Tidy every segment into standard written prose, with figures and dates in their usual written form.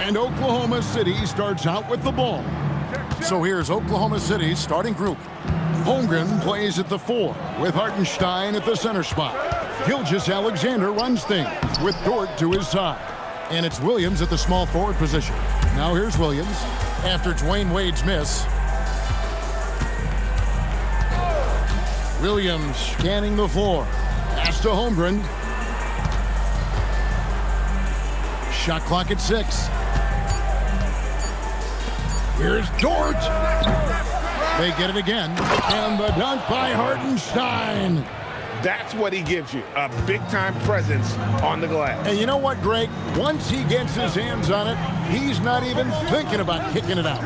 And Oklahoma City starts out with the ball. So here's Oklahoma City's starting group. Holmgren plays at the 4 with Hartenstein at the center spot. Gilgeous-Alexander runs things with Dort to his side. And it's Williams at the small forward position. Now here's Williams after Dwayne Wade's miss. Williams scanning the floor. Pass to Holmgren. Shot clock at 6. Here's Dort. They get it again. And the dunk by Hartenstein. That's what he gives you, a big-time presence on the glass. And you know what, Greg? Once he gets his hands on it, he's not even thinking about kicking it out.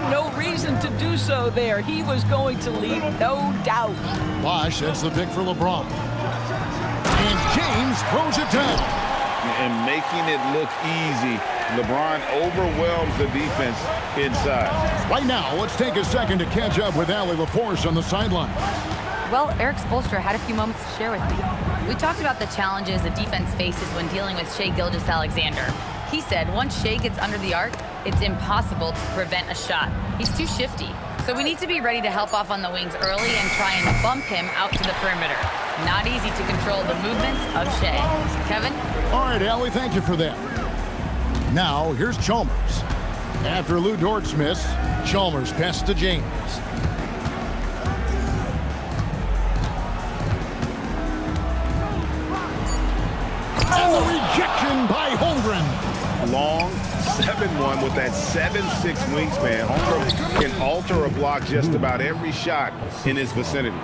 No reason to do so there. He was going to lead, no doubt. Bosh sets the pick for LeBron. And James throws it down. And making it look easy, LeBron overwhelms the defense inside. Right now, let's take a second to catch up with Allie LaForce on the sideline. Well, Erik Spoelstra had a few moments to share with me. We talked about the challenges the defense faces when dealing with Shai Gilgeous-Alexander. He said once Shai gets under the arc, it's impossible to prevent a shot. He's too shifty. So we need to be ready to help off on the wings early and try and bump him out to the perimeter. Not easy to control the movements of Shai. Kevin? All right, Allie, thank you for that. Now, here's Chalmers. After Lou Dort's miss, Chalmers passes to James. And the rejection by Holmgren. Long 7-1 with that 7'6" wingspan. Holmgren can alter a block just about every shot in his vicinity.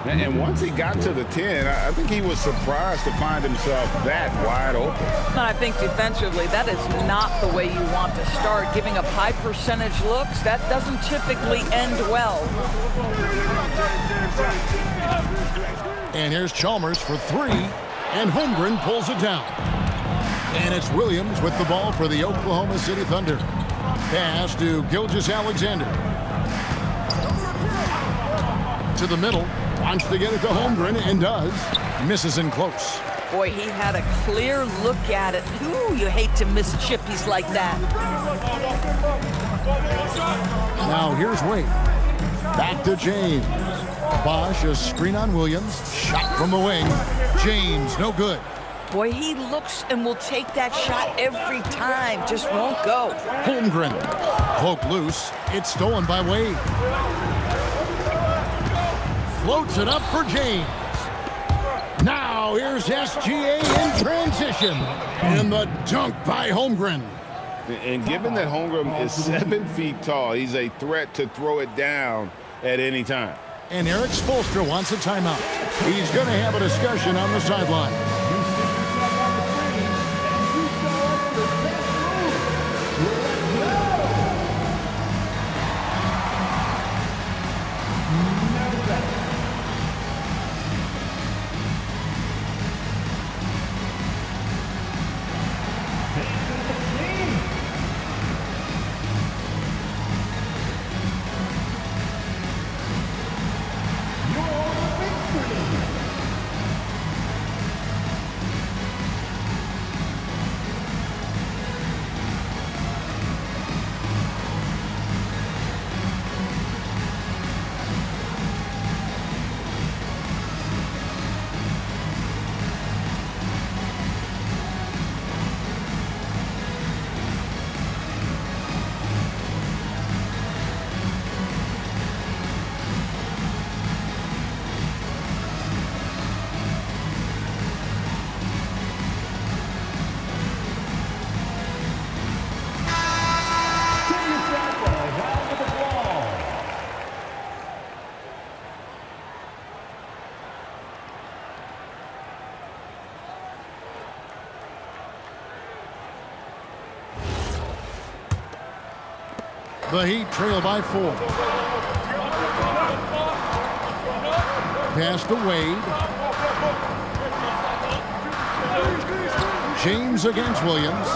And once he got to the 10, I think he was surprised to find himself that wide open. I think defensively, that is not the way you want to start. Giving up high percentage looks, that doesn't typically end well. And here's Chalmers for 3, and Holmgren pulls it down. And it's Williams with the ball for the Oklahoma City Thunder. Pass to Gilgeous-Alexander. To the middle. Wants to get it to Holmgren and does. Misses in close. Boy, he had a clear look at it. Ooh, you hate to miss chippies like that. Now here's Wade. Back to James. Bosh, a screen on Williams. Shot from the wing. James, no good. Boy, he looks and will take that shot every time. Just won't go. Holmgren. Cloak loose. It's stolen by Wade. Floats it up for James. Now here's SGA in transition. And the dunk by Holmgren. And given that Holmgren is 7 feet tall, he's a threat to throw it down at any time. And Erik Spoelstra wants a timeout. He's going to have a discussion on the sideline. The Heat trail by 4. Pass to Wade. James against Williams.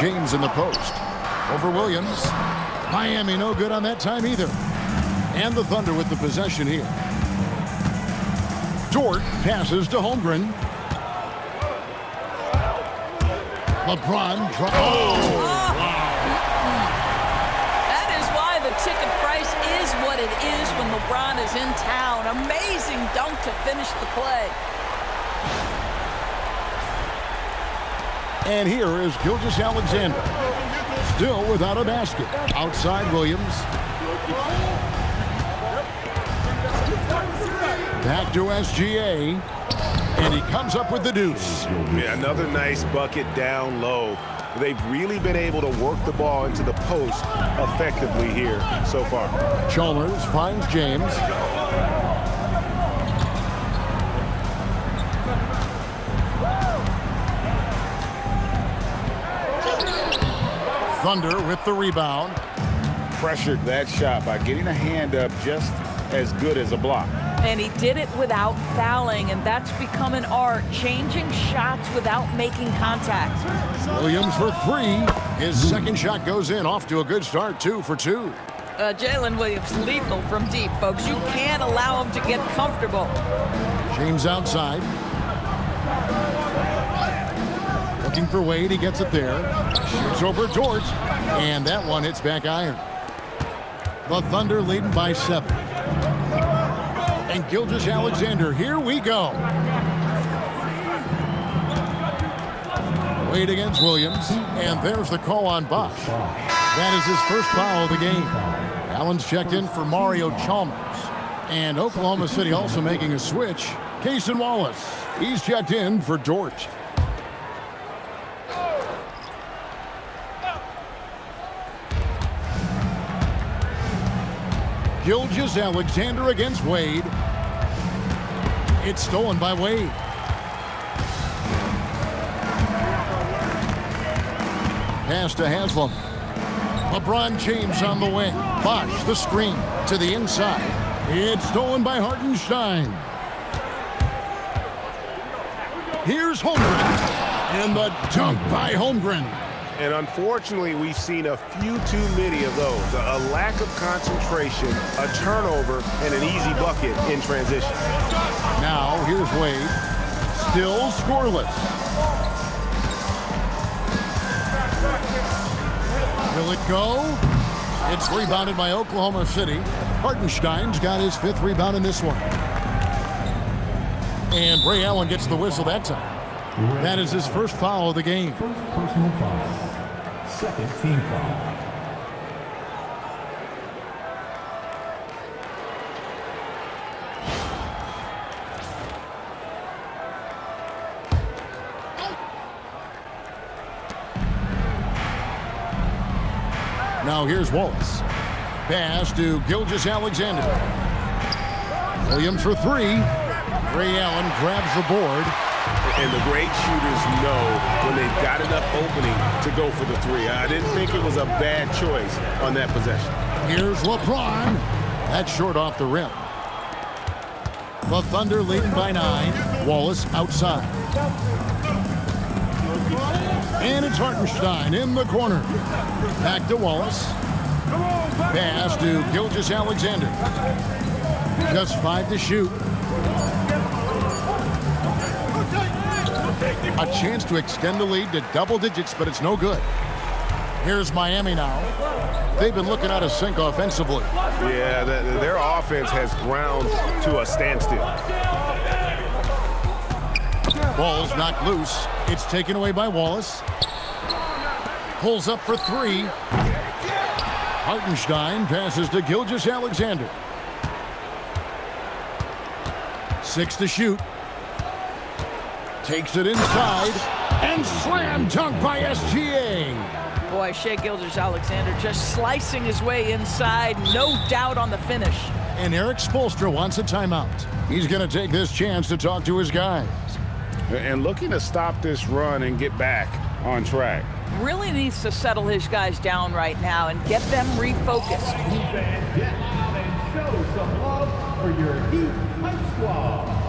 James in the post. Over Williams. Miami no good on that time either. And the Thunder with the possession here. Dort passes to Holmgren. LeBron. That is why the ticket price is what it is when LeBron is in town. Amazing dunk to finish the play. And here is Gilgeous-Alexander. Still without a basket. Outside Williams. Back to SGA. And he comes up with the deuce. Yeah, another nice bucket down low. They've really been able to work the ball into the post effectively here so far. Chalmers finds James. Thunder with the rebound. Pressured that shot by getting a hand up just as good as a block. And he did it without fouling, and that's become an art, changing shots without making contact. Williams for three. His second shot goes in. Off to a good start, 2 for 2. Jalen Williams, lethal from deep, folks. You can't allow him to get comfortable. James outside. Looking for Wade. He gets it there. Shoots over George. And that one hits back iron. The Thunder leading by 7. And Gilgeous-Alexander, here we go. Wade against Williams. And there's the call on Bosch. That is his first foul of the game. Allen's checked in for Mario Chalmers. And Oklahoma City also making a switch. Cason Wallace. He's checked in for Dort. Gilgeous-Alexander against Wade. It's stolen by Wade. Pass to Haslam. LeBron James on the wing. Bosch the screen to the inside. It's stolen by Hartenstein. Here's Holmgren. And the dunk by Holmgren. And unfortunately, we've seen a few too many of those. A lack of concentration, a turnover, and an easy bucket in transition. Now, here's Wade. Still scoreless. Will it go? It's rebounded by Oklahoma City. Hartenstein's got his 5th rebound in this one. And Ray Allen gets the whistle that time. That is his first foul of the game. First personal foul. Second team foul. Now here's Wallace. Pass to Gilgeous-Alexander. Williams for 3. Ray Allen grabs the board. And the great shooters know when they've got enough opening to go for the 3. I didn't think it was a bad choice on that possession. Here's LeBron. That's short off the rim. The Thunder leading by 9. Wallace outside. And it's Hartenstein in the corner. Back to Wallace. Pass to Gilgeous-Alexander. Just 5 to shoot. A chance to extend the lead to double digits, but it's no good. Here's Miami now. They've been looking out of sync offensively. Yeah, their offense has ground to a standstill. Ball's knocked loose. It's taken away by Wallace. Pulls up for 3. Hartenstein passes to Gilgeous-Alexander. 6 to shoot. Takes it inside. And slam dunk by SGA. Boy, Shai Gilgeous-Alexander just slicing his way inside. No doubt on the finish. And Eric Spoelstra wants a timeout. He's going to take this chance to talk to his guys. And looking to stop this run and get back on track. Really needs to settle his guys down right now and get them refocused. Fans, get out and show some love for your Heat Hype Squad.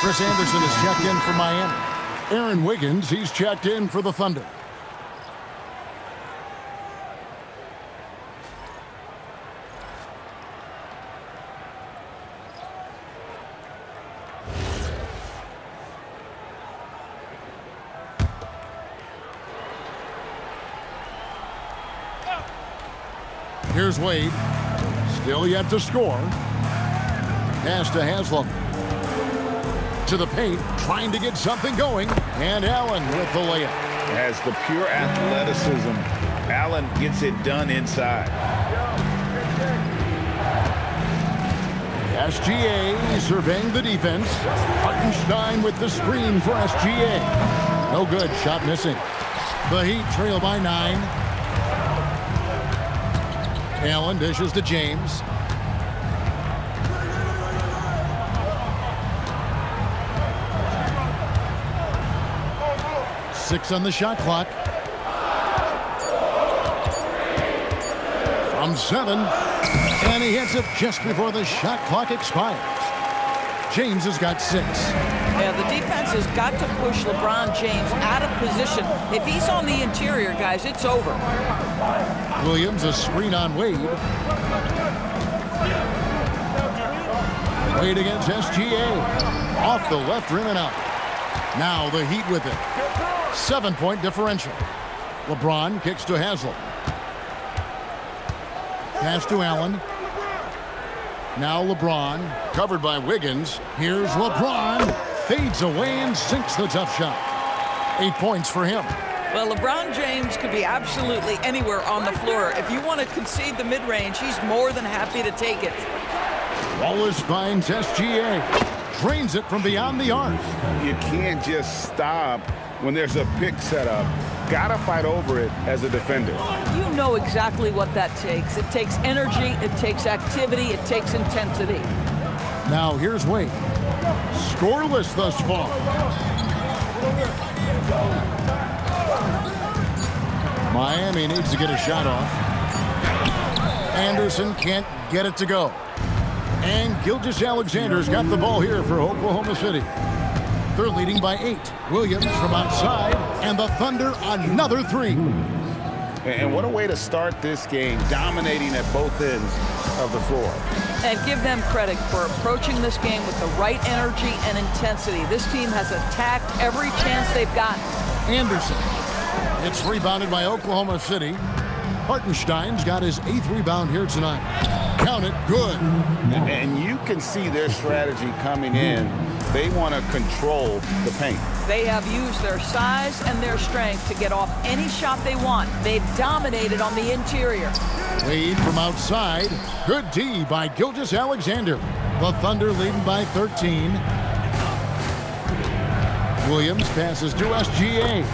Chris Anderson is checked in for Miami. Aaron Wiggins, he's checked in for the Thunder. Here's Wade. Still yet to score. Pass to Haslam. To the paint, trying to get something going. And Allen with the layup. Has the pure athleticism. Allen gets it done inside. SGA surveying the defense. Hartenstein with the screen for SGA. No good, shot missing. The Heat trail by 9. Allen dishes to James. Six on the shot clock. From 7. And he hits it just before the shot clock expires. James has got 6. Yeah, the defense has got to push LeBron James out of position. If he's on the interior, guys, it's over. Williams, a screen on Wade. Wade against SGA. Off the left rim and out. Now the Heat with it. 7-point differential. LeBron kicks to Haslam. Pass to Allen. Now LeBron, covered by Wiggins. Here's LeBron. Fades away and sinks the tough shot. 8 points for him. Well, LeBron James could be absolutely anywhere on the floor. If you want to concede the mid-range, he's more than happy to take it. Wallace finds SGA. Drains it from beyond the arc. You can't just stop when there's a pick set up. Gotta fight over it as a defender. You know exactly what that takes. It takes energy, it takes activity, it takes intensity. Now here's Wade. Scoreless thus far. Miami needs to get a shot off. Anderson can't get it to go. And Gilgeous-Alexander's got the ball here for Oklahoma City. They're leading by 8. Williams from outside, and the Thunder another 3. And what a way to start this game, dominating at both ends of the floor. And give them credit for approaching this game with the right energy and intensity. This team has attacked every chance they've gotten. Anderson. It's rebounded by Oklahoma City. Hartenstein's got his 8th rebound here tonight. Count it, good. And you can see their strategy coming in. They want to control the paint. They have used their size and their strength to get off any shot they want. They've dominated on the interior. Wade from outside. Good D by Gilgeous-Alexander. The Thunder leading by 13. Williams passes to SGA.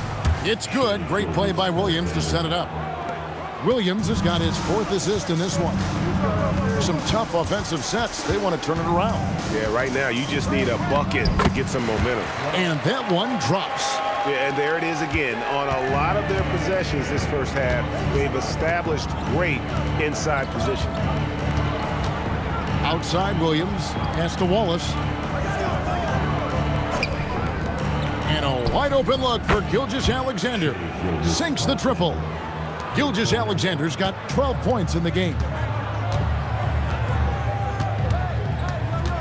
It's good. Great play by Williams to set it up. Williams has got his 4th assist in this one. Some tough offensive sets. They want to turn it around. Yeah, right now you just need a bucket to get some momentum. And that one drops. Yeah, and there it is again. On a lot of their possessions this first half, they've established great inside position. Outside Williams. Pass to Wallace. And a wide open look for Gilgeous-Alexander. Sinks the triple. Gilgeous-Alexander's got 12 points in the game.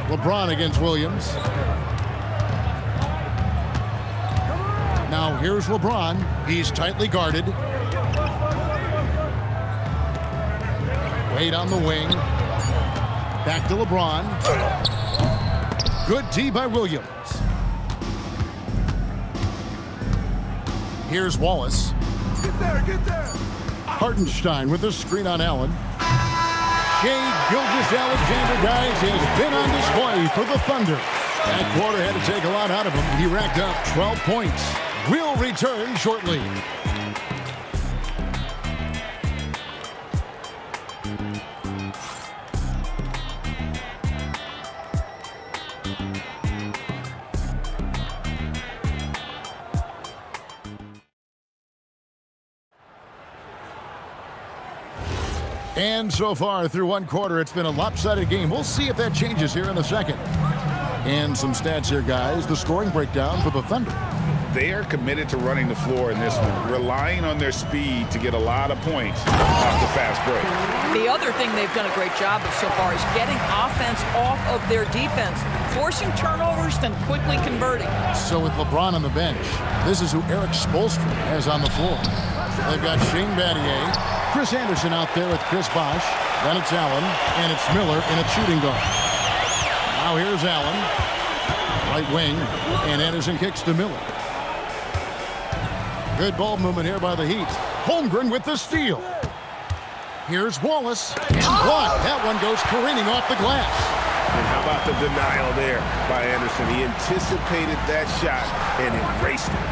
LeBron against Williams. Now here's LeBron. He's tightly guarded. Wade on the wing. Back to LeBron. Good D by Williams. Here's Wallace. Get there. Hartenstein with a screen on Allen. Shai Gilgeous-Alexander, guys, has been on display for the Thunder. That quarter had to take a lot out of him. He racked up 12 points. We'll return shortly. And so far through one quarter, it's been a lopsided game. We'll see if that changes here in the second. And some stats here, guys. The scoring breakdown for the Thunder. They are committed to running the floor in this one, relying on their speed to get a lot of points off the fast break. The other thing they've done a great job of so far is getting offense off of their defense, forcing turnovers, then quickly converting. So with LeBron on the bench, this is who Erik Spoelstra has on the floor. They've got Shane Battier, Chris Anderson out there with Chris Bosh, then it's Allen, and it's Miller in a shooting guard. Now here's Allen, right wing, and Anderson kicks to Miller. Good ball movement here by the Heat. Holmgren with the steal. Here's Wallace, and blocked. That one goes careening off the glass. And how about the denial there by Anderson? He anticipated that shot and erased it.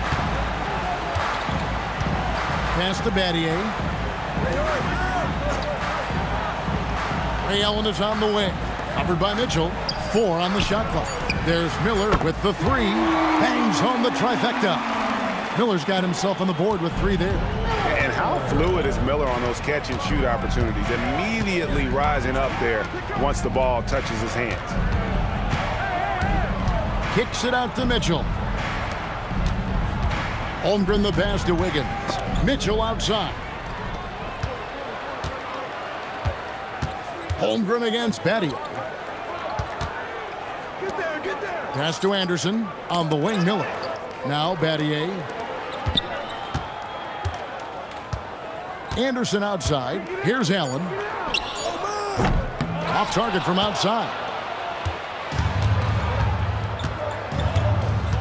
Pass to Battier. Ray Allen is on the way. Covered by Mitchell. 4 on the shot clock. There's Miller with the 3. Bangs home the trifecta. Miller's got himself on the board with 3 there. And how fluid is Miller on those catch and shoot opportunities? Immediately rising up there once the ball touches his hands. Kicks it out to Mitchell. Holmgren the pass to Wiggins. Mitchell outside. Holmgren against Battier. Pass to Anderson. On the wing, Miller. Now Battier. Anderson outside. Here's Allen. Off target from outside.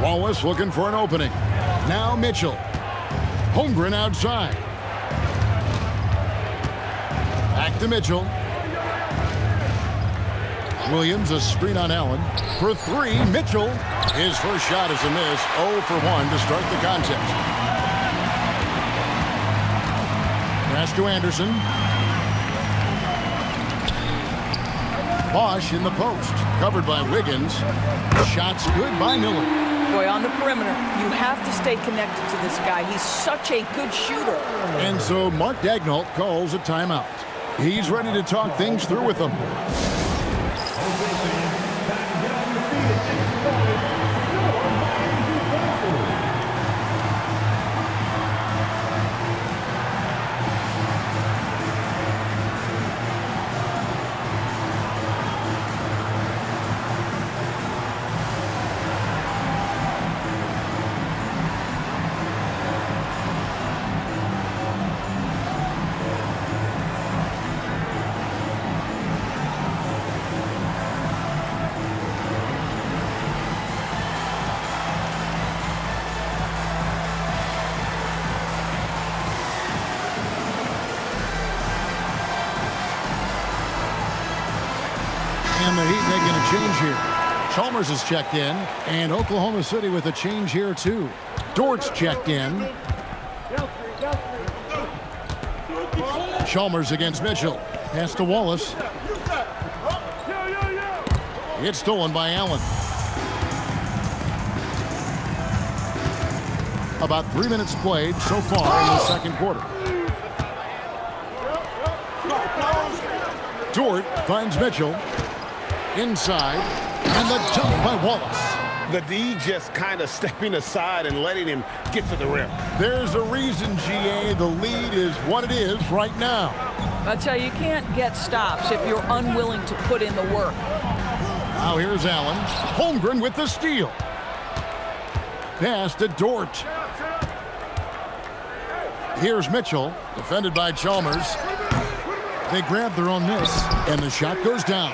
Wallace looking for an opening. Now Mitchell. Holmgren outside. Back to Mitchell. Williams a screen on Allen. For 3, Mitchell. His first shot is a miss. 0 for 1 to start the contest. Pass to Anderson. Bosh in the post. Covered by Wiggins. Shots good by Miller. Boy, on the perimeter, you have to stay connected to this guy. He's such a good shooter. And so Mark Daigneault calls a timeout. He's ready to talk things through with them. And the Heat making a change here. Chalmers is checked in, and Oklahoma City with a change here too. Dort's checked in. Chalmers against Mitchell. Pass to Wallace. It's stolen by Allen. About 3 minutes played so far in the second quarter. Dort finds Mitchell. Inside, and the jump by Wallace. The D just kind of stepping aside and letting him get to the rim. There's a reason, GA, the lead is what it is right now. I tell you can't get stops if you're unwilling to put in the work. Now here's Allen. Holmgren with the steal. Pass to Dort. Here's Mitchell, defended by Chalmers. They grab their own miss, and the shot goes down.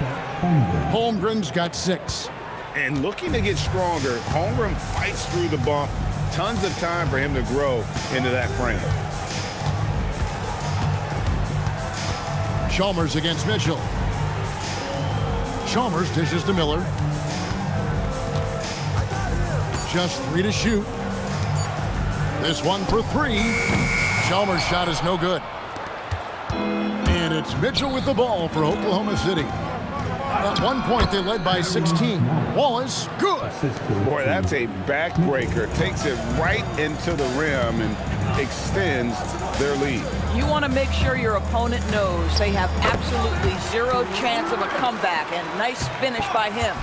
Holmgren's got 6. And looking to get stronger, Holmgren fights through the bump. Tons of time for him to grow into that frame. Chalmers against Mitchell. Chalmers dishes to Miller. Just 3 to shoot. This one for 3. Chalmers' shot is no good. And it's Mitchell with the ball for Oklahoma City. At one point, they led by 16. Wallace, good. Boy, that's a backbreaker. Takes it right into the rim and extends their lead. You want to make sure your opponent knows they have absolutely zero chance of a comeback, and nice finish by him.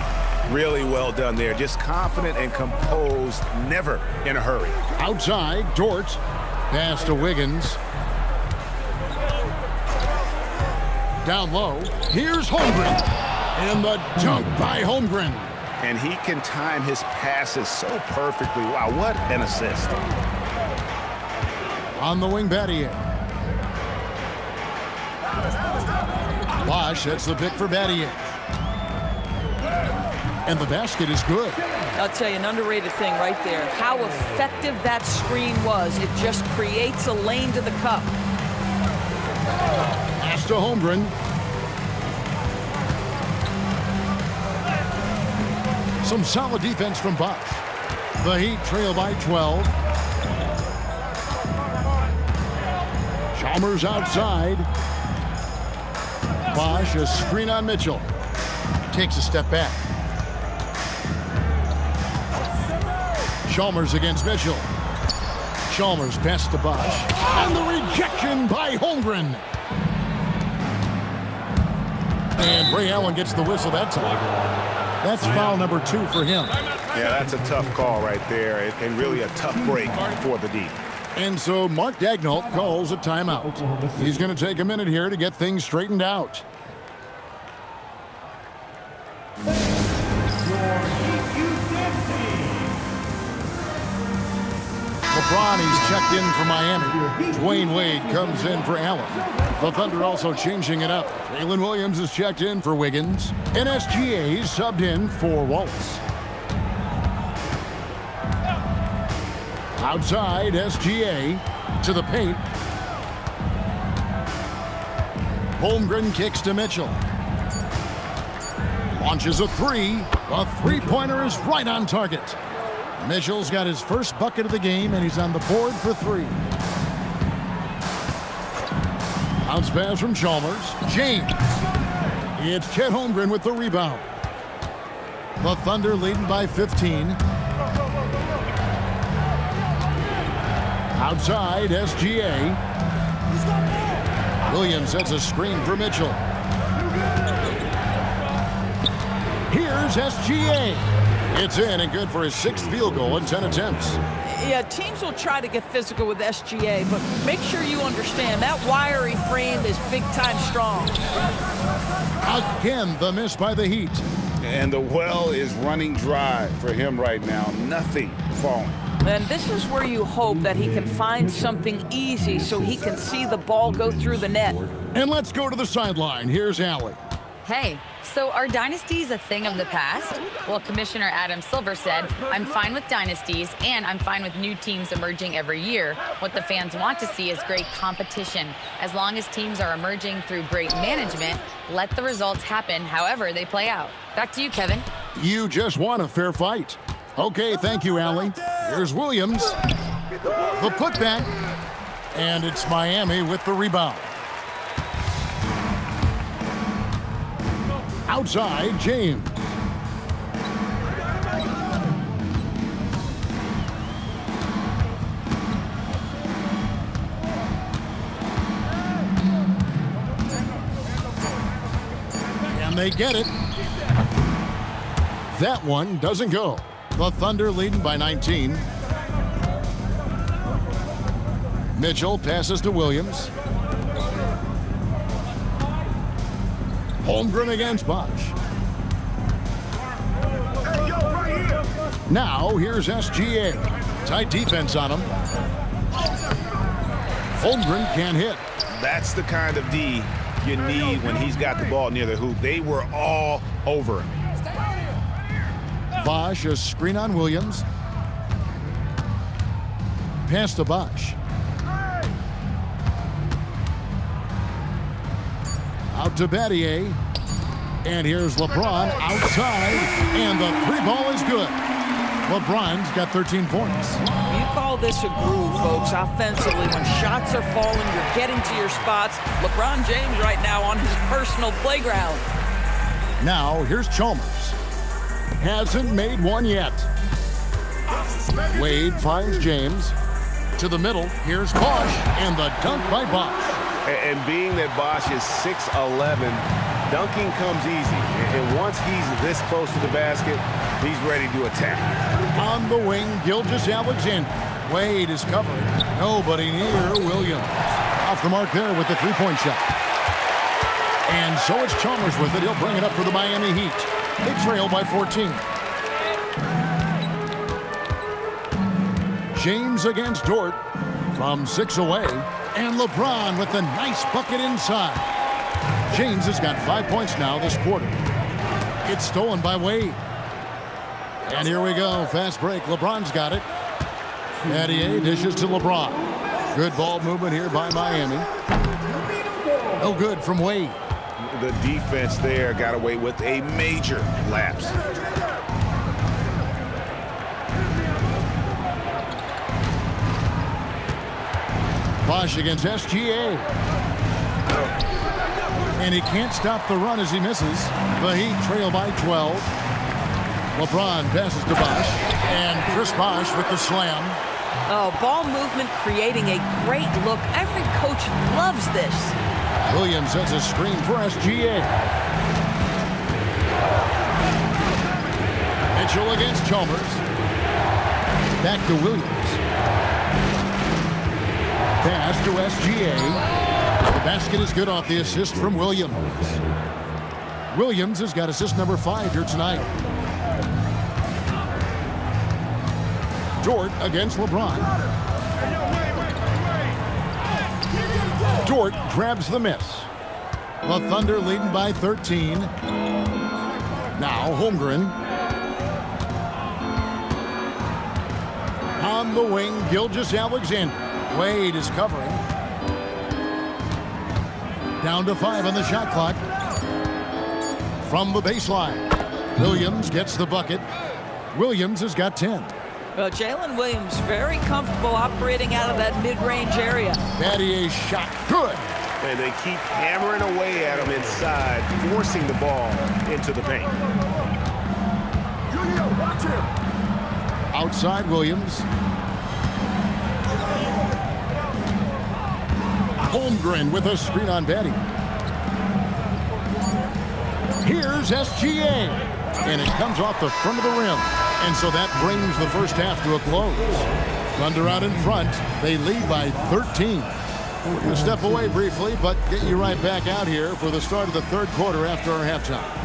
Really well done there. Just confident and composed, never in a hurry. Outside, Dort. Pass to Wiggins. Down low. Here's Holmgren. And the dunk by Holmgren. And he can time his passes so perfectly. Wow, what an assist. On the wing, Battier. Bosch hits the pick for Battier. And the basket is good. I'll tell you, an underrated thing right there. How effective that screen was. It just creates a lane to the cup. Pass to Holmgren. Some solid defense from Bosch. The Heat trail by 12. Chalmers outside. Bosch, a screen on Mitchell. Takes a step back. Chalmers against Mitchell. Chalmers pass to Bosch. And the rejection by Holmgren. And Ray Allen gets the whistle that time. That's foul number 2 for him. Yeah, that's a tough call right there, and really a tough break for the D. And so Mark Daigneault calls a timeout. He's going to take a minute here to get things straightened out. LeBron, he's checked in for Miami. Dwayne Wade comes in for Allen. The Thunder also changing it up. Jalen Williams is checked in for Wiggins. And SGA subbed in for Wallace. Outside, SGA to the paint. Holmgren kicks to Mitchell. Launches a three. A three-pointer is right on target. Mitchell's got his first bucket of the game, and he's on the board for 3. Bounce pass from Chalmers. James. It's Chet Holmgren with the rebound. The Thunder leading by 15. Outside, SGA. Williams sets a screen for Mitchell. Here's SGA. It's in and good for his 6th field goal in 10 attempts. Yeah, teams will try to get physical with SGA, but make sure you understand that wiry frame is big-time strong. Again, the miss by the Heat. And the well is running dry for him right now. Nothing falling. And this is where you hope that he can find something easy so he can see the ball go through the net. And let's go to the sideline. Here's Allie. Hey, so are dynasties a thing of the past? Well, Commissioner Adam Silver said, I'm fine with dynasties and I'm fine with new teams emerging every year. What the fans want to see is great competition. As long as teams are emerging through great management, let the results happen however they play out. Back to you, Kevin. You just want a fair fight. Okay, thank you, Allie. Here's Williams. The putback. And it's Miami with the rebound. Outside, James. And they get it. That one doesn't go. The Thunder leading by 19. Mitchell passes to Williams. Holmgren against Bosch. Now here's SGA. Tight defense on him. Holmgren can't hit. That's the kind of D you need when he's got the ball near the hoop. They were all over him. Bosch, a screen on Williams. Pass to Bosch. Out to Battier. And here's LeBron outside. And the 3-ball is good. LeBron's got 13 points. You call this a groove, folks, offensively. When shots are falling, you're getting to your spots. LeBron James right now on his personal playground. Now, here's Chalmers. Hasn't made one yet. Wade finds James. To the middle, here's Bosch. And the dunk by Bosch. And being that Bosch is 6'11", dunking comes easy. And once he's this close to the basket, he's ready to attack. On the wing, Gilgeous-Alexander. Wade is covering. Nobody near Williams. Off the mark there with the three-point shot. And so it's Chalmers with it. He'll bring it up for the Miami Heat. They trail by 14. James against Dort from 6 away. And LeBron with the nice bucket inside. James has got 5 points now this quarter. It's stolen by Wade. And here we go. Fast break. LeBron's got it. Battier dishes to LeBron. Good ball movement here by Miami. No good from Wade. The defense there got away with a major lapse. Bosh against SGA. And he can't stop the run as he misses. The Heat trail by 12. LeBron passes to Bosh. And Chris Bosh with the slam. Oh, ball movement creating a great look. Every coach loves this. Williams sets a screen for SGA. Mitchell against Chalmers. Back to Williams. Pass to SGA. The basket is good off the assist from Williams. Williams has got assist number 5 here tonight. Dort against LeBron. Dort grabs the miss. The Thunder leading by 13. Now Holmgren. On the wing, Gilgeous-Alexander. Wade is covering. Down to 5 on the shot clock. From the baseline. Williams gets the bucket. Williams has got 10. Well, Jalen Williams very comfortable operating out of that mid-range area. Battier's shot good. And they keep hammering away at him inside, forcing the ball into the paint. Outside Williams. Holmgren with a screen on Battier. Here's SGA. And it comes off the front of the rim. And so that brings the first half to a close. Thunder out in front. They lead by 13. We're going to step away briefly, but get you right back out here for the start of the third quarter after our halftime.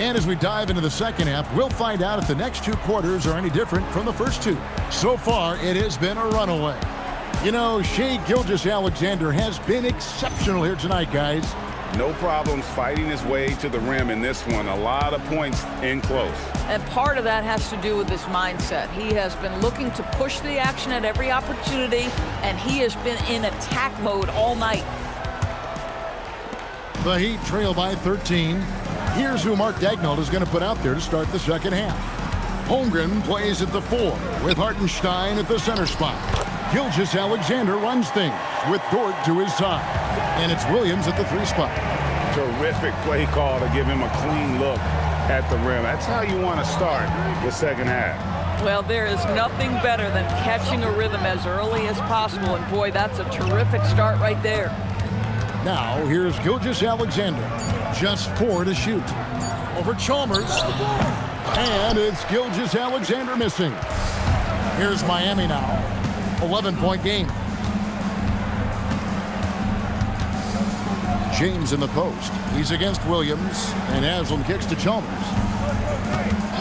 And as we dive into the second half, we'll find out if the next 2 quarters are any different from the first 2. So far, it has been a runaway. You know, Shai Gilgeous-Alexander has been exceptional here tonight, guys. No problems fighting his way to the rim in this one. A lot of points in close. And part of that has to do with his mindset. He has been looking to push the action at every opportunity, and he has been in attack mode all night. The Heat trail by 13. Here's who Mark Daigneault is going to put out there to start the second half. Holmgren plays at the 4 with Hartenstein at the center spot. Gilgeous-Alexander runs things with Dort to his side. And it's Williams at the 3 spot. Terrific play call to give him a clean look at the rim. That's how you want to start the second half. Well, there is nothing better than catching a rhythm as early as possible. And boy, that's a terrific start right there. Now, here's Gilgeous-Alexander. Just 4 to shoot. Over Chalmers. And it's Gilgeous-Alexander missing. Here's Miami now. 11-point game. James in the post. He's against Williams. And Haslam kicks to Chalmers.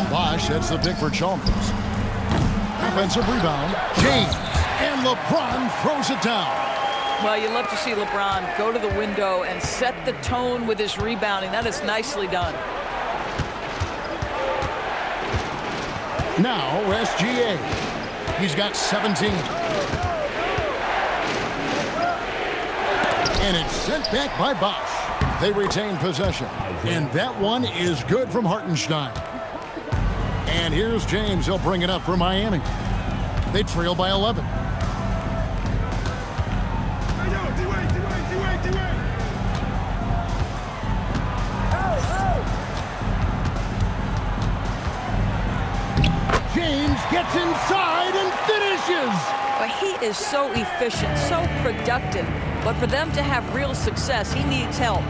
Bosh, that's the pick for Chalmers. offensive rebound. James. And LeBron throws it down. Well, you love to see LeBron go to the window and set the tone with his rebounding. That is nicely done. Now SGA. He's got 17. And it's sent back by Bosch. They retain possession. And that one is good from Hartenstein. And here's James. He'll bring it up for Miami. They trail by 11. James gets inside and finishes. Well, he is so efficient, so productive. But for them to have real success, he needs help.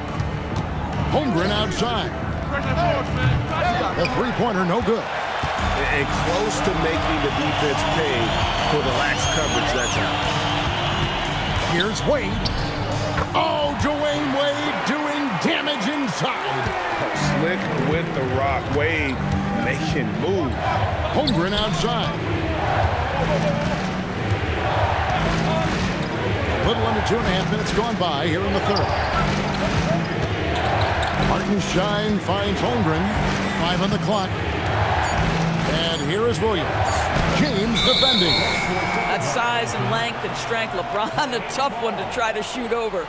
Holmgren outside. The three-pointer no good. And close to making the defense pay for the lax coverage that time. Here's Wade. Oh, Dwayne Wade doing damage inside. Slick with the rock. Wade making move. Holmgren outside. A little under 2.5 minutes gone by here in the third. Hartenstein finds Holmgren. 5 on the clock. And here is Williams. James defending. That size and length and strength, LeBron, a tough one to try to shoot over.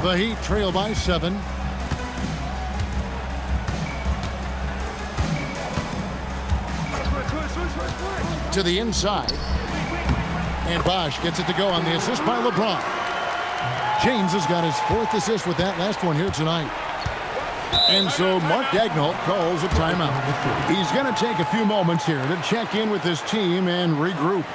The Heat trail by 7. To the inside. And Bosch gets it to go on the assist by LeBron. James has got his 4th assist with that last one here tonight. And so Mark Daigneault calls a timeout. He's going to take a few moments here to check in with his team and regroup.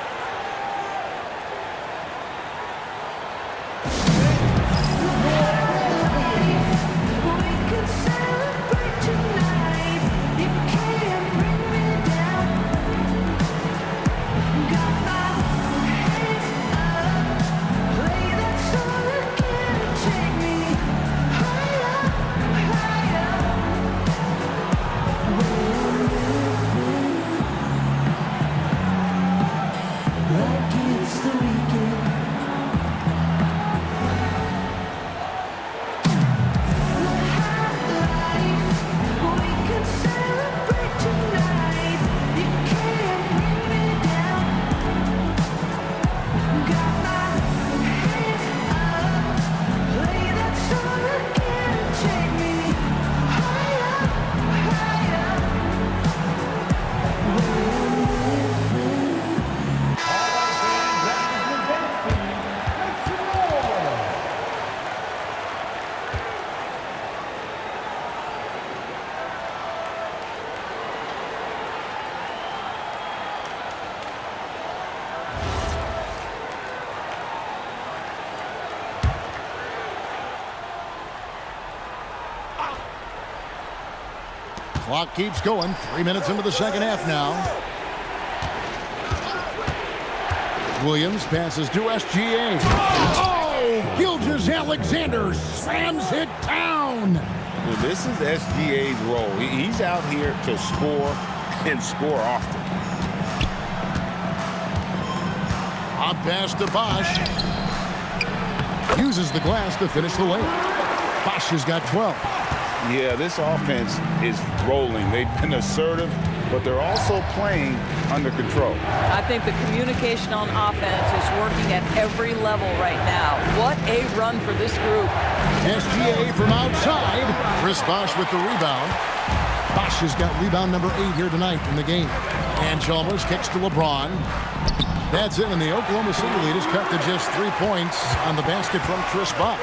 Clock keeps going. 3 minutes into the second half now. Williams passes to SGA. Oh! Gilgeous-Alexander slams it down. Well, this is SGA's role. He's out here to score and score often. Up pass to Bosch. Uses the glass to finish the layup. Bosch has got 12. Yeah, this offense is rolling. They've been assertive, but they're also playing under control. I think the communication on offense is working at every level right now. What a run for this group. SGA from outside. Chris Bosch with the rebound. Bosch has got rebound number 8 here tonight in the game. And Chalmers kicks to LeBron. That's it, and the Oklahoma City lead is cut to just 3 points on the basket from Chris Bosch.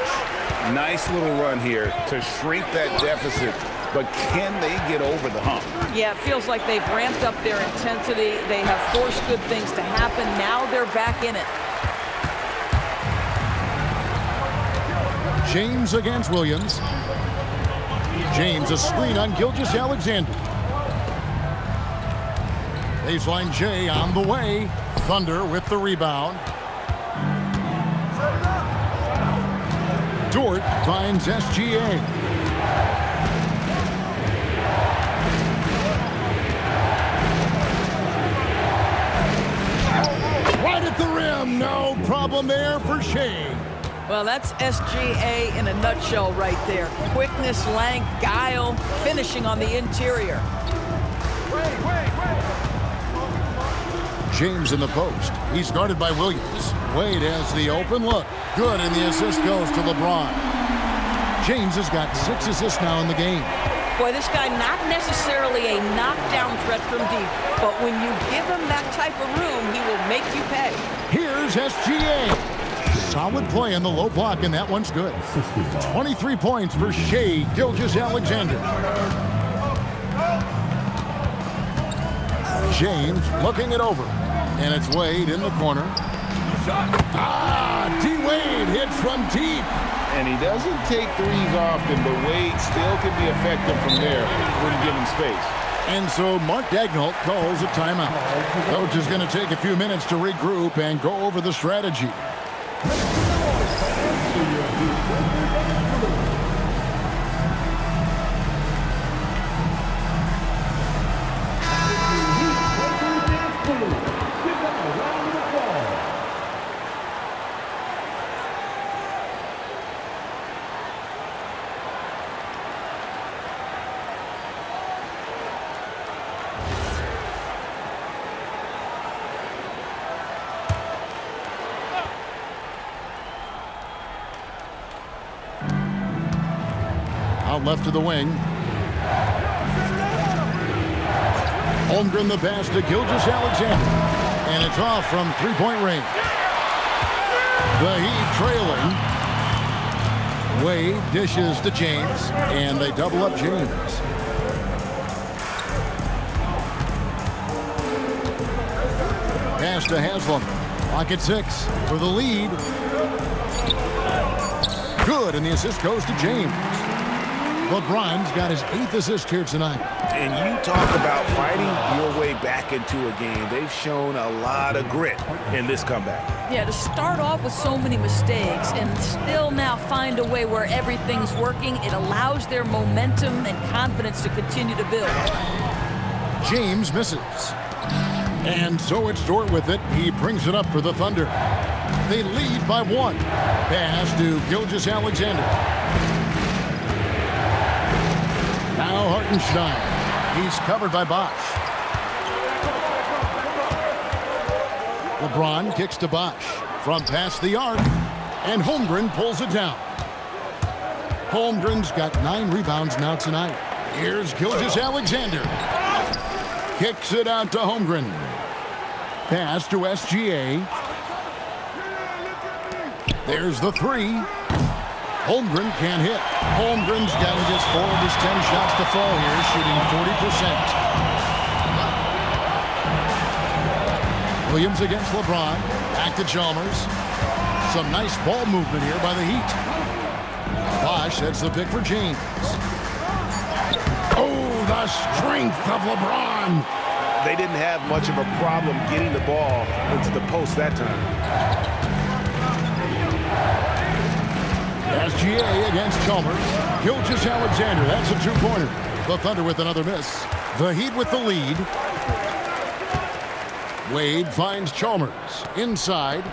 Nice little run here to shrink that deficit, but can they get over the hump? Yeah, it feels like they've ramped up their intensity. They have forced good things to happen. Now they're back in it. James against Williams. James, a screen on Gilgeous-Alexander. Baseline J on the way. Thunder with the rebound. Dort finds SGA. Right at the rim. No problem there for Shea. Well, that's SGA in a nutshell right there. Quickness, length, guile, finishing on the interior. James in the post. He's guarded by Williams. Wade has the open look. Good, and the assist goes to LeBron. James has got 6 assists now in the game. Boy, this guy not necessarily a knockdown threat from deep, but when you give him that type of room, he will make you pay. Here's SGA. Solid play in the low block, and that one's good. 23 points for Shea Gilgeous-Alexander. James looking it over, and it's Wade in the corner. D-Wade hits from deep. And he doesn't take threes often, but Wade still can be effective from there when given space. And so Mark Daigneault calls a timeout. Coach is going to take a few minutes to regroup and go over the strategy. Out left to the wing. Holmgren the pass to Gilgeous-Alexander. And it's off from three-point range. The Heat trailing. Wade dishes to James, and they double up James. Pass to Haslam. Clock at 6 for the lead. Good, and the assist goes to James. LeBron's got his 8th assist here tonight. And you talk about fighting your way back into a game. They've shown a lot of grit in this comeback. Yeah, to start off with so many mistakes and still now find a way where everything's working, it allows their momentum and confidence to continue to build. James misses. And so it's Dort with it. He brings it up for the Thunder. They lead by 1. Pass to Gilgeous-Alexander. Now Hartenstein. He's covered by Bosch. LeBron kicks to Bosch from past the arc, and Holmgren pulls it down. Holmgren's got 9 rebounds now tonight. Here's Gilgeous-Alexander. Kicks it out to Holmgren. Pass to SGA. There's the 3. Holmgren can't hit. Holmgren's gotten just 4 of his 10 shots to fall here, shooting 40%. Williams against LeBron. Back to Chalmers. Some nice ball movement here by the Heat. Bosch sets the pick for James. Oh, the strength of LeBron. They didn't have much of a problem getting the ball into the post that time. SGA against Chalmers. Gilgeous-Alexander, that's a 2-pointer. The Thunder with another miss. The Heat with the lead. Wade finds Chalmers inside.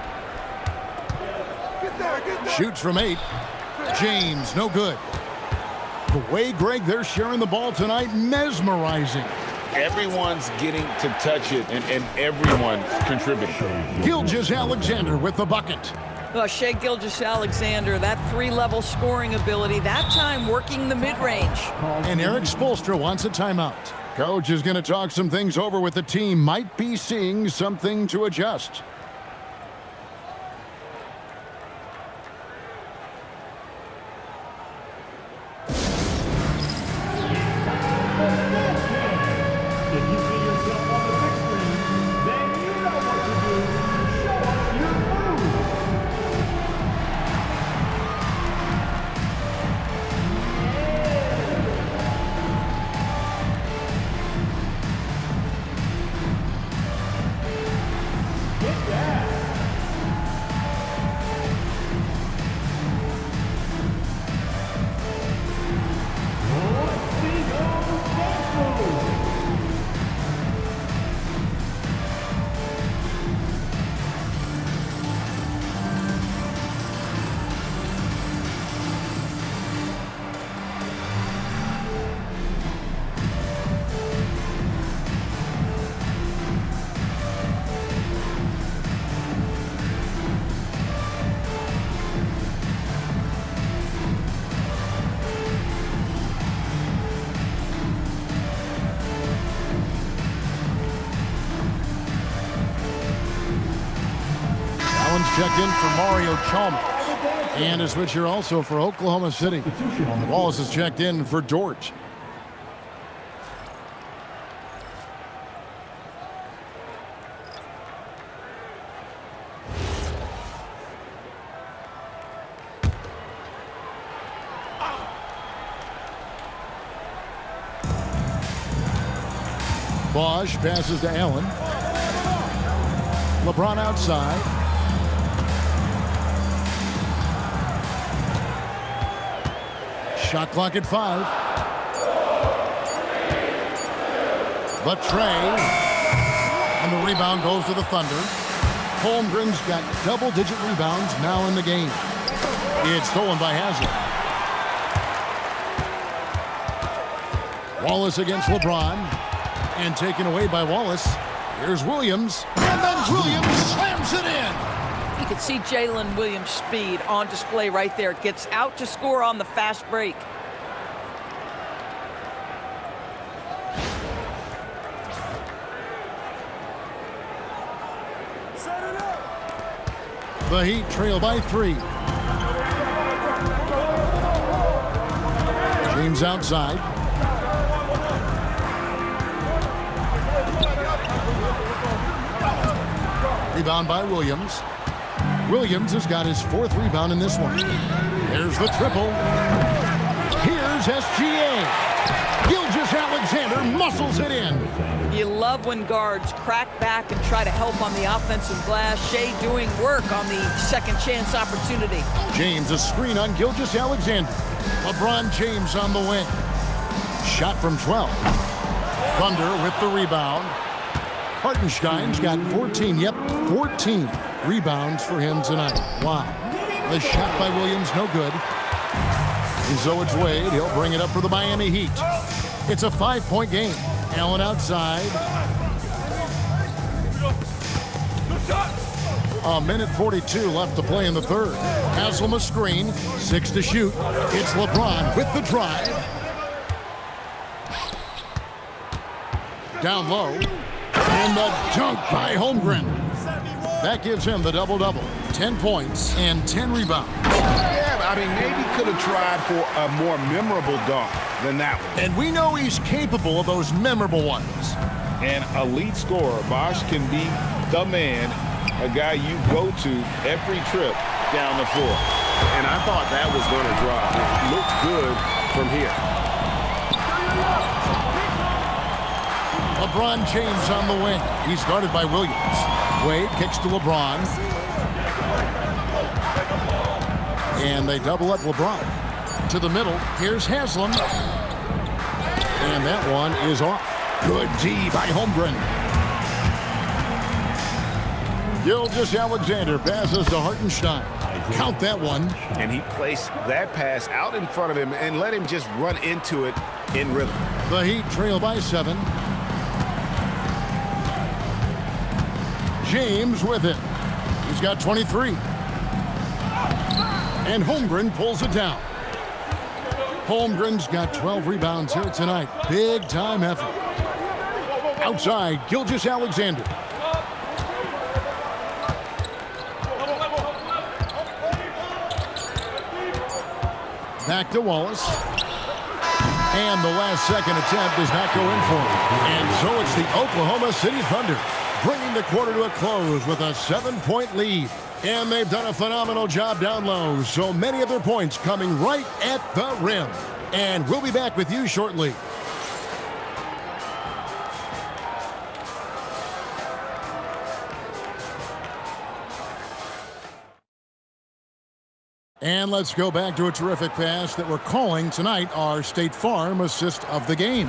Shoots from 8. James, no good. The way, Greg, they're sharing the ball tonight, mesmerizing. Everyone's getting to touch it, and everyone's contributing. Gilgeous-Alexander with the bucket. Well, Shea Gilgeous-Alexander, that 3-level scoring ability, that time working the mid-range. And Eric Spoelstra wants a timeout. Coach is going to talk some things over with the team. Might be seeing something to adjust. Jones checked in for Mario Chalmers. And a switch here also for Oklahoma City. Wallace is checked in for Dort. Bosch passes to Allen. LeBron outside. Shot clock at 5. But Trey. And the rebound goes to the Thunder. Holmgren's got double-digit rebounds now in the game. It's stolen by Haslem. Wallace against LeBron. And taken away by Wallace. Here's Williams. And then Williams slams it in. You can see Jalen Williams' speed on display right there. Gets out to score on the fast break. The Heat trail by 3. James outside. Rebound by Williams. Williams has got his 4th rebound in this one. There's the triple. Here's SGA. Gilgeous-Alexander muscles it in. You love when guards crack back and try to help on the offensive glass. Shea doing work on the second chance opportunity. James a screen on Gilgeous-Alexander. LeBron James on the wing. Shot from 12. Thunder with the rebound. Hartenstein's got 14, 14 rebounds for him tonight. Wow. The shot by Williams, no good. And so it's Wade. He'll bring it up for the Miami Heat. It's a 5-point game. Allen outside. A minute 42 left to play in the third. Haslem a screen. 6 to shoot. It's LeBron with the drive. Down low. And the dunk by Holmgren. That gives him the double-double. 10 points and 10 rebounds. Yeah, I mean, maybe could have tried for a more memorable dunk than that one. And we know he's capable of those memorable ones. An elite scorer. Bosch can be the man, a guy you go to every trip down the floor. And I thought that was going to drop. It looked good from here. LeBron James on the wing. He's guarded by Williams. Wade kicks to LeBron. And they double up LeBron. To the middle. Here's Haslem. And that one is off. Good D by Holmgren. Gilgeous-Alexander passes to Hartenstein. Count that one. And he placed that pass out in front of him and let him just run into it in rhythm. The Heat trail by 7. James with it. He's got 23. And Holmgren pulls it down. Holmgren's got 12 rebounds here tonight. Big time effort. Outside, Gilgeous-Alexander. Back to Wallace. And the last second attempt does not go in for him. And so it's the Oklahoma City Thunder bringing the quarter to a close with a 7-point lead. And they've done a phenomenal job down low. So many of their points coming right at the rim. And we'll be back with you shortly. And let's go back to a terrific pass that we're calling tonight our State Farm assist of the game.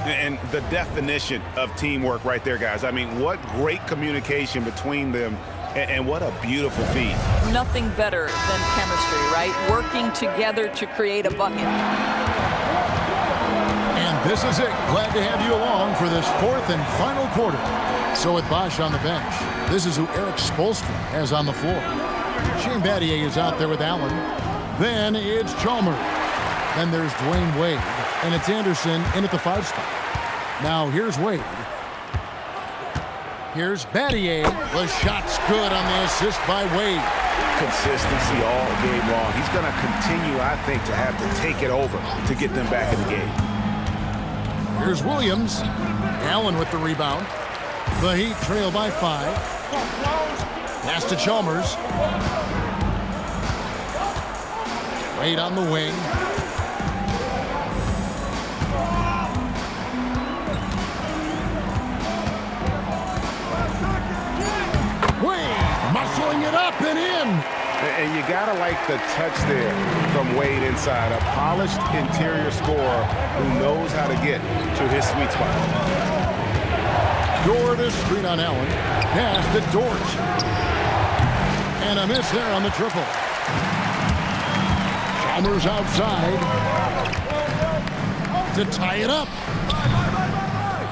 And the definition of teamwork right there, guys. I mean, what great communication between them, and what a beautiful feed. Nothing better than chemistry, right? Working together to create a bucket. And this is it. Glad to have you along for this 4th and final quarter. So with Bosch on the bench, this is who Erik Spoelstra has on the floor. Shane Battier is out there with Allen. Then it's Chalmers. Then there's Dwayne Wade. And it's Anderson in at the 5 spot. Now here's Wade. Here's Battier. The shot's good on the assist by Wade. Consistency all game long. He's going to continue, I think, to have to take it over to get them back in the game. Here's Williams. Allen with the rebound. The Heat trail by 5. Pass to Chalmers. Wade on the wing. Muscling it up and in. And you got to like the touch there from Wade inside. A polished interior scorer who knows how to get to his sweet spot. Dort is screen on Allen. Pass to Dort. And a miss there on the triple. Chalmers outside to tie it up.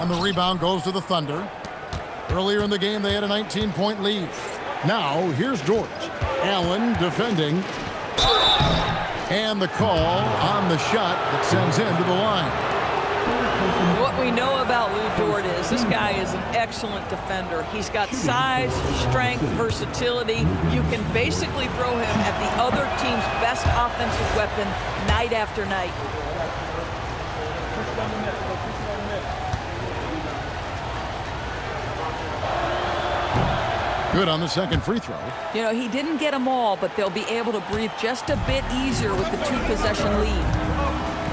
And the rebound goes to the Thunder. Earlier in the game, they had a 19-point lead. Now, here's Dort. Allen defending. And the call on the shot that sends him to the line. What we know about Lou Dort is this guy is an excellent defender. He's got size, strength, versatility. You can basically throw him at the other team's best offensive weapon night after night. Good on the second free throw. You know, he didn't get them all, but they'll be able to breathe just a bit easier with the 2-possession lead.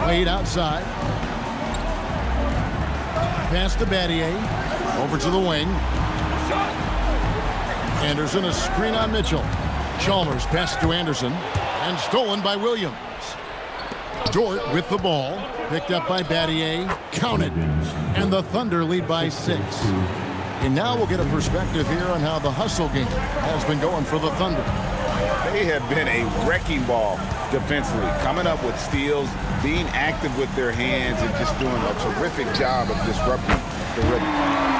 Wade outside. Pass to Battier. Over to the wing. Anderson a screen on Mitchell. Chalmers pass to Anderson. And stolen by Williams. Dort with the ball. Picked up by Battier. Counted. And the Thunder lead by 6. And now we'll get a perspective here on how the hustle game has been going for the Thunder. They have been a wrecking ball defensively, coming up with steals, being active with their hands, and just doing a terrific job of disrupting the rhythm.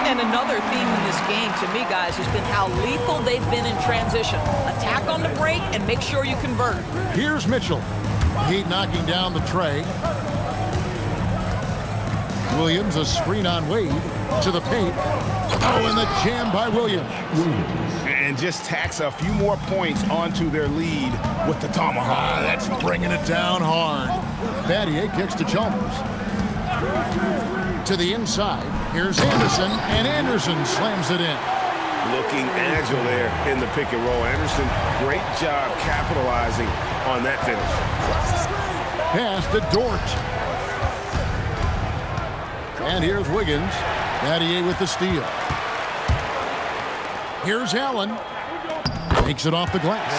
And another theme in this game, to me, guys, has been how lethal they've been in transition. Attack on the break and make sure you convert. Here's Mitchell. Heat knocking down the tray. Williams a screen on Wade to the paint. Oh, and the jam by Williams. And just tacks a few more points onto their lead with the tomahawk. That's bringing it down hard. Battier kicks to Chalmers. To the inside. Here's Anderson, and Anderson slams it in. Looking agile there in the pick and roll. Anderson, great job capitalizing on that finish. Pass to Dort. And here's Wiggins. Battier with the steal. Here's Allen. Takes it off the glass.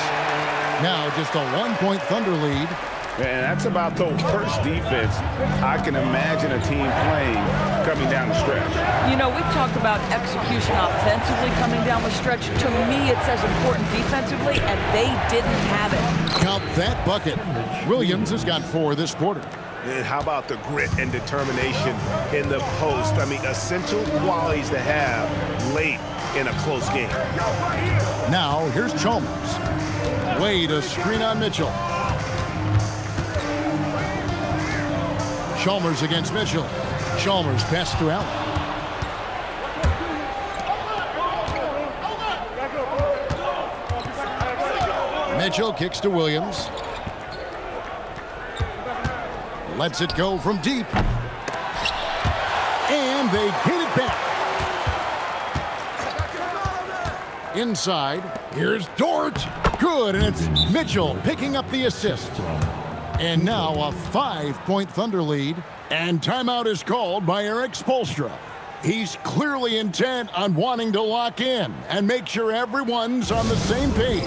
Now just a 1-point Thunder lead. And that's about the worst defense I can imagine a team playing coming down the stretch. You know, we've talked about execution offensively coming down the stretch. To me, it's as important defensively, and they didn't have it. Count that bucket. Williams has got 4 this quarter. And how about the grit and determination in the post? I mean, essential qualities to have late in a close game. Now, here's Chalmers. Wade a screen on Mitchell. Chalmers against Mitchell. Chalmers pass to Allen. Mitchell kicks to Williams. Lets it go from deep. And they get it back. Inside, here's Dort. Good, and it's Mitchell picking up the assist. And now a 5-point Thunder lead. And timeout is called by Erik Spoelstra. He's clearly intent on wanting to lock in and make sure everyone's on the same page.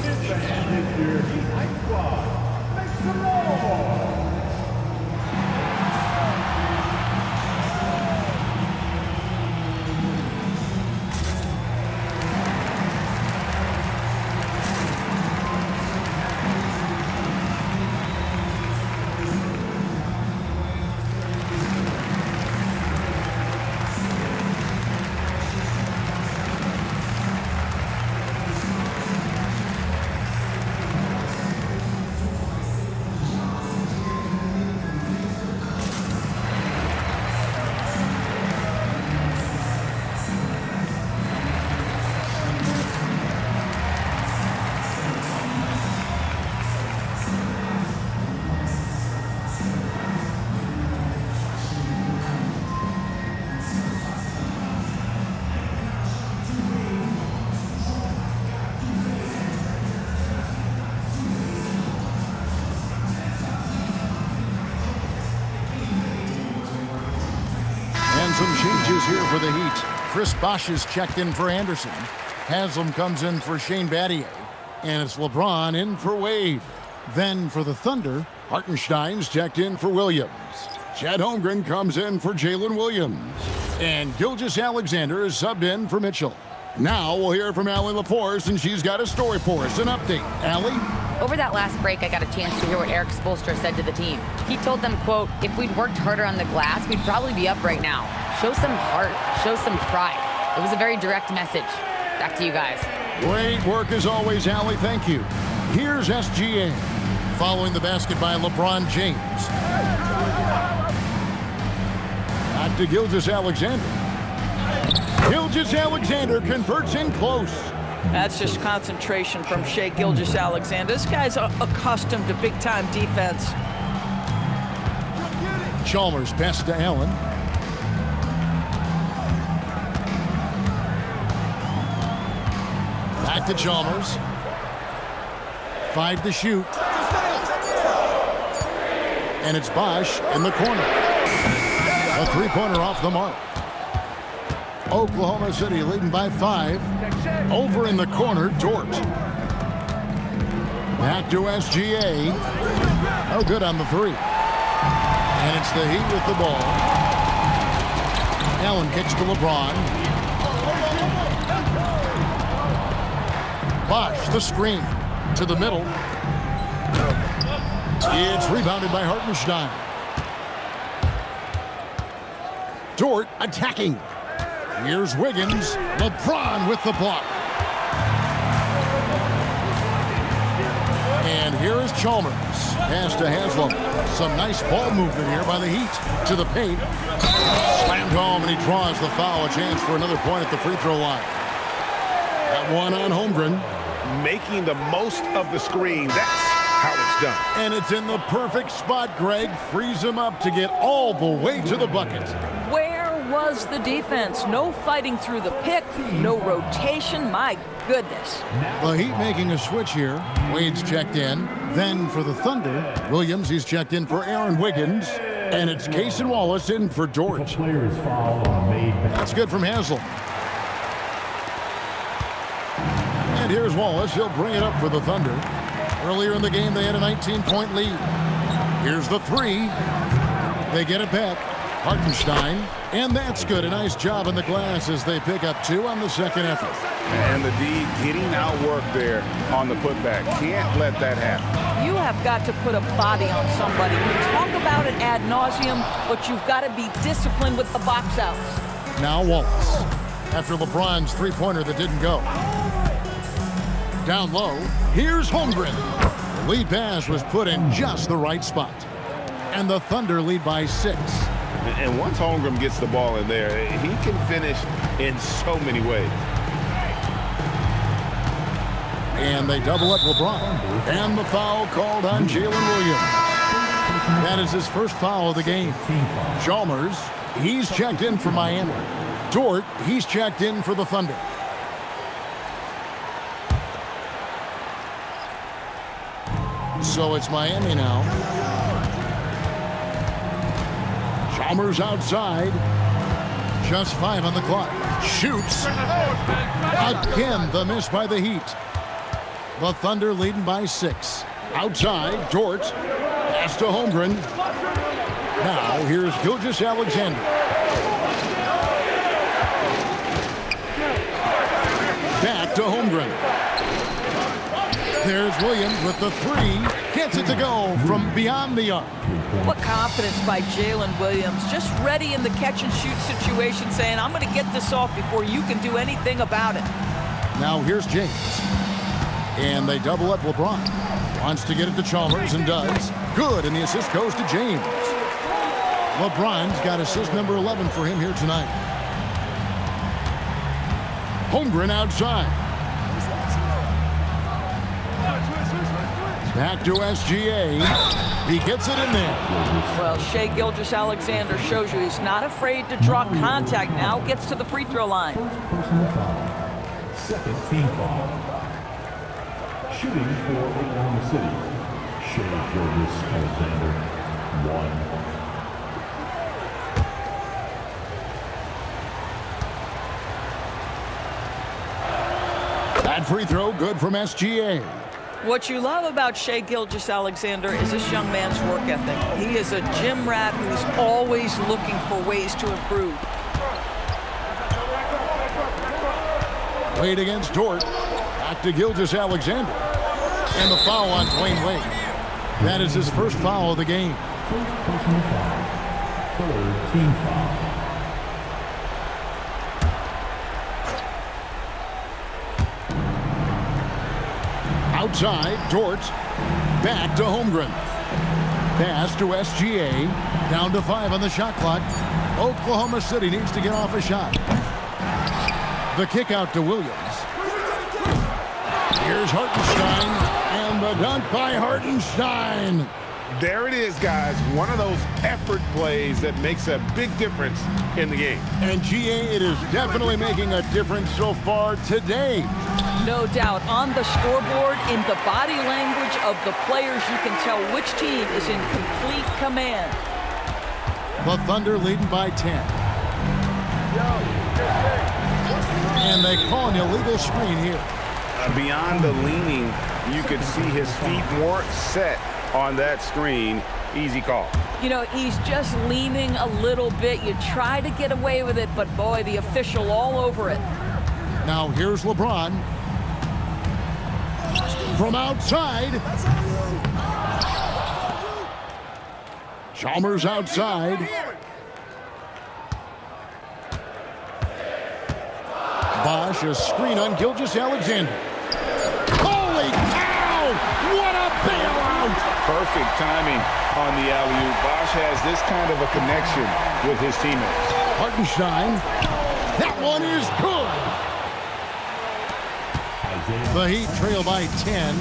changes here for the Heat. Chris Bosh is checked in for Anderson. Haslam comes in for Shane Battier. And it's LeBron in for Wade. Then for the Thunder, Hartenstein's checked in for Williams. Chet Holmgren comes in for Jalen Williams. And Gilgeous-Alexander is subbed in for Mitchell. Now we'll hear from Allie LaForce, and she's got a story for us. An update. Allie? Over that last break, I got a chance to hear what Eric Spoelstra said to the team. He told them, quote, if we'd worked harder on the glass, we'd probably be up right now. Show some heart, show some pride. It was a very direct message. Back to you guys. Great work as always, Allie. Thank you. Here's SGA. Following the basket by LeBron James. Back to Gilgeous-Alexander. Gilgeous-Alexander converts in close. That's just concentration from Shai Gilgeous-Alexander. This guy's accustomed to big-time defense. Chalmers pass to Allen. Back to Chalmers. 5 to shoot. And it's Bosh in the corner. A three-pointer off the mark. Oklahoma City leading by 5. Over in the corner, Dort. Back to SGA. Oh, good on the 3. And it's the Heat with the ball. Allen kicks to LeBron. Bosh, the screen. To the middle. It's rebounded by Hartenstein. Dort attacking. Here's Wiggins. LeBron with the block. And here is Chalmers. Pass to Haslam. Some nice ball movement here by the Heat. To the paint. Slammed home, and he draws the foul. A chance for another point at the free throw line. That one on Holmgren. Making the most of the screen. That's how it's done. And it's in the perfect spot, Greg. Frees him up to get all the way to the bucket. Where was the defense? No fighting through the pick, no rotation. My goodness. The Heat making a switch here. Wade's checked in. Then for the Thunder, Williams, he's checked in for Aaron Wiggins. And it's Cason Wallace in for Dort. Players foul on made. That's good from Haslam. And here's Wallace. He'll bring it up for the Thunder. Earlier in the game, they had a 19-point lead. Here's the 3. They get it back. Hartenstein. And that's good. A nice job in the glass as they pick up 2 on the second effort. And the D getting outworked there on the putback. Can't let that happen. You have got to put a body on somebody. We talk about it ad nauseum, but you've got to be disciplined with the box outs. Now Wallace. After LeBron's three-pointer that didn't go. Down low, here's Holmgren. The lead pass was put in just the right spot. And the Thunder lead by 6. And once Holmgren gets the ball in there, he can finish in so many ways. And they double up LeBron. And the foul called on Jalen Williams. That is his first foul of the game. Chalmers, he's checked in for Miami. Dort, he's checked in for the Thunder. So it's Miami now. Chalmers outside. Just 5 on the clock. Shoots. Again, the miss by the Heat. The Thunder leading by 6. Outside, Dort. Pass to Holmgren. Now, here's Gilgeous-Alexander. Back to Holmgren. There's Williams with the 3. Gets it to go from beyond the arc. What confidence by Jalen Williams. Just ready in the catch-and-shoot situation, saying, I'm going to get this off before you can do anything about it. Now here's James. And they double up LeBron. Wants to get it to Chalmers and does. Good, and the assist goes to James. LeBron's got assist number 11 for him here tonight. Holmgren outside. Back to SGA. He gets it in there. Well, Shai Gilgeous-Alexander shows you he's not afraid to draw contact. Now gets to the free throw line. Personal foul. Second team foul. Shooting for Oklahoma City. Shai Gilgeous-Alexander, 1. That free throw good from SGA. What you love about Shai Gilgeous-Alexander is this young man's work ethic. He is a gym rat who's always looking for ways to improve. Wade against Dort. Back to Gilgeous-Alexander. And the foul on Dwayne Wade. That is his first foul of the game. First personal foul. Third team foul. Outside, Dort. Back to Holmgren. Pass to SGA. Down to 5 on the shot clock. Oklahoma City needs to get off a shot. The kick out to Williams. Here's Hartenstein. And the dunk by Hartenstein. There it is, guys. One of those effort plays that makes a big difference in the game. And GA, it is definitely making a difference so far today. No doubt. On the scoreboard, in the body language of the players, you can tell which team is in complete command. The Thunder leading by 10. And they call an illegal screen here. Beyond the leaning, you could see his feet weren't set on that screen. Easy call. You know, he's just leaning a little bit. You try to get away with it, but boy, the official all over it. Now here's LeBron. From outside. Chalmers outside. Bosch, a screen on Gilgeous-Alexander. Holy cow! What a bailout! Perfect timing on the alley-oop. Bosch has this kind of a connection with his teammates. Hartenstein. That one is good. The Heat trail by 10.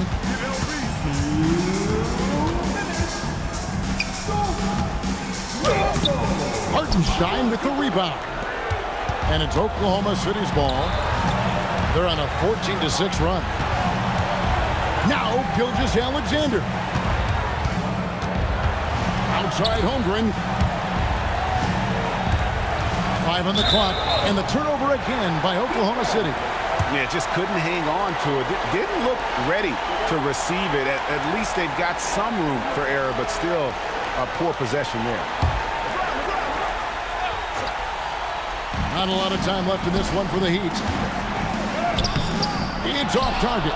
Hartenstein with the rebound. And it's Oklahoma City's ball. They're on a 14-6 run. Now Gilgeous-Alexander. Outside Holmgren. 5 on the clock. And the turnover again by Oklahoma City. Yeah, just couldn't hang on to it. Didn't look ready to receive it. At least they've got some room for error, but still a poor possession there. Not a lot of time left in this one for the Heat. It's off target.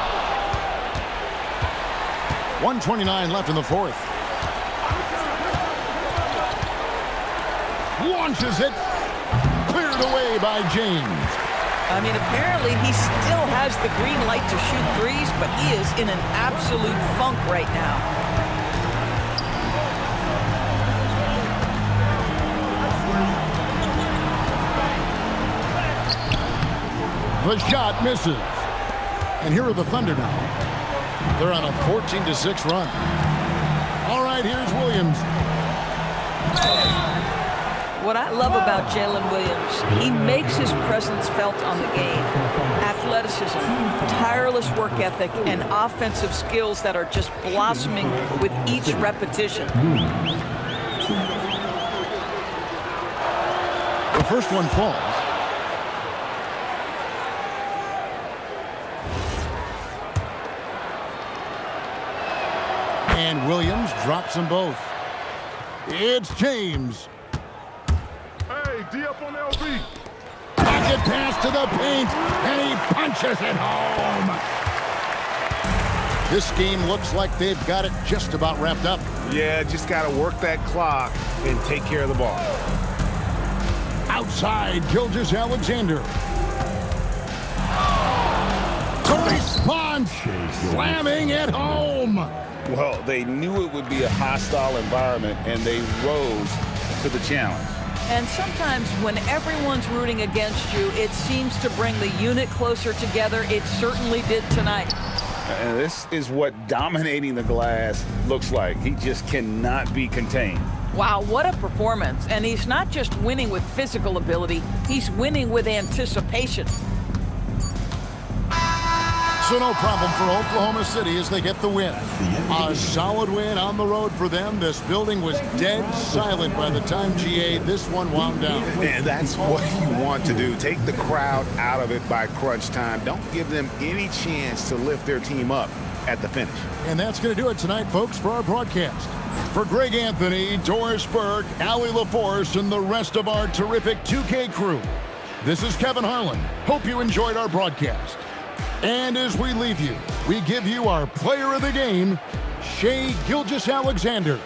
1:29 left in the fourth. Launches it. Cleared away by James. I mean, apparently he still has the green light to shoot threes, but he is in an absolute funk right now. The shot misses. And here are the Thunder now. They're on a 14-6 run. All right, here's Williams. What I love about Jalen Williams, he makes his presence felt on the game. Athleticism, tireless work ethic, and offensive skills that are just blossoming with each repetition. The first one falls. And Williams drops them both. It's James. D up on LB. Pocket pass to the paint, and he punches it home. This game looks like they've got it just about wrapped up. Yeah, just got to work that clock and take care of the ball. Outside, Gilgeous-Alexander. The response, slamming it home. Well, they knew it would be a hostile environment, and they rose to the challenge. And sometimes when everyone's rooting against you, it seems to bring the unit closer together. It certainly did tonight. And this is what dominating the glass looks like. He just cannot be contained. Wow, what a performance. And he's not just winning with physical ability, he's winning with anticipation. So no problem for Oklahoma City as they get the win. A solid win on the road for them. This building was dead silent by the time, GA, this one wound down. And that's what you want to do. Take the crowd out of it by crunch time. Don't give them any chance to lift their team up at the finish. And that's going to do it tonight, folks, for our broadcast. For Greg Anthony, Doris Burke, Allie LaForce, and the rest of our terrific 2K crew, this is Kevin Harlan. Hope you enjoyed our broadcast. And as we leave you, we give you our player of the game, Shai Gilgeous-Alexander.